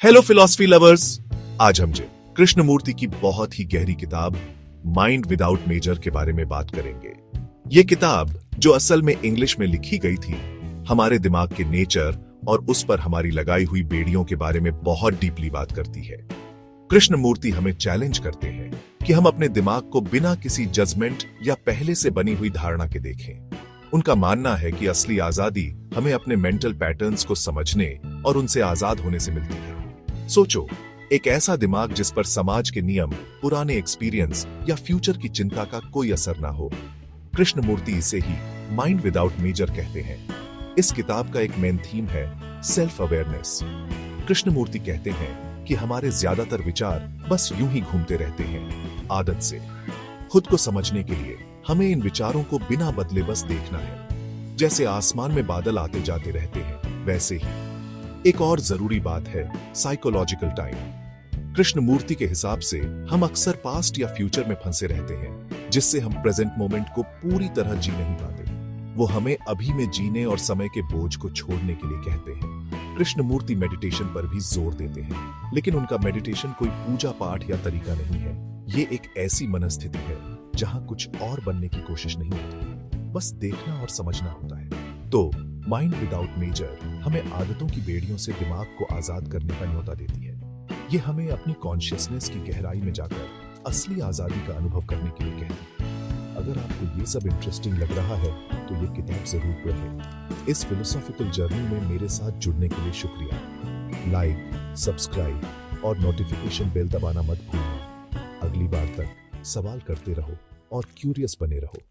Hello philosophy lovers. आज हम कृष्णमूर्ति की बहुत ही गहरी किताब माइंड विदाउट मेजर के बारे में बात करेंगे। ये किताब जो असल में इंग्लिश में लिखी गई थी, हमारे दिमाग के नेचर और उस पर हमारी लगाई हुई बेड़ियों के बारे में बहुत डीपली बात करती है। कृष्णमूर्ति हमें चैलेंज करते हैं कि हम अपने दिमाग को बिना किसी जजमेंट या पहले से बनी हुई धारणा के देखें। उनका मानना है कि असली आजादी हमें अपने मेंटल पैटर्न्स को समझने और उनसे आजाद होने से मिलती है। सोचो, एक ऐसा दिमाग जिस पर समाज के नियम, पुराने एक्सपीरियंस या फ्यूचर की चिंता का कोई असर ना हो। कृष्णमूर्ति इसे ही माइंड विदाउट मेजर कहते हैं। इस किताब का एक मेन थीम है सेल्फ अवेयरनेस। कृष्णमूर्ति कहते हैं कि हमारे ज्यादातर विचार बस यूं ही घूमते रहते हैं, आदत से। खुद को समझने के लिए हमें इन विचारों को बिना बदले बस देखना है। जैसे आसमान में बादल आते जाते रहते हैं, वैसे ही। एक और जरूरी बात है साइकोलॉजिकल टाइम। कृष्णमूर्ति के हिसाब से हम अक्सर पास्ट या फ्यूचर में फंसे रहते हैं, जिससे हम प्रेजेंट मोमेंट को पूरी तरह जी नहीं पाते। वो हमें अभी में जीने और समय के बोझ को छोड़ने के लिए कहते हैं। कृष्णमूर्ति मेडिटेशन पर भी जोर देते हैं, लेकिन उनका मेडिटेशन कोई पूजा पाठ या तरीका नहीं है। ये एक ऐसी मनस्थिति है जहां कुछ और बनने की कोशिश नहीं होती, बस देखना और समझना होता है। तो माइंड विदाउट मेजर हमें आदतों की बेड़ियों से दिमाग को आजाद करने का न्योता देती है। ये हमें अपनी कॉन्शियसनेस की गहराई में जाकर असली आजादी का अनुभव करने के लिए कहती है। अगर आपको ये सब इंटरेस्टिंग लग रहा है तो ये किताब जरूर पढ़ें। इस फिलोसॉफिकल जर्नी में मेरे साथ जुड़ने के लिए शुक्रिया। लाइक, सब्सक्राइब और नोटिफिकेशन बेल दबाना मत भूलना। अगली बार तक सवाल करते रहो और क्यूरियस बने रहो।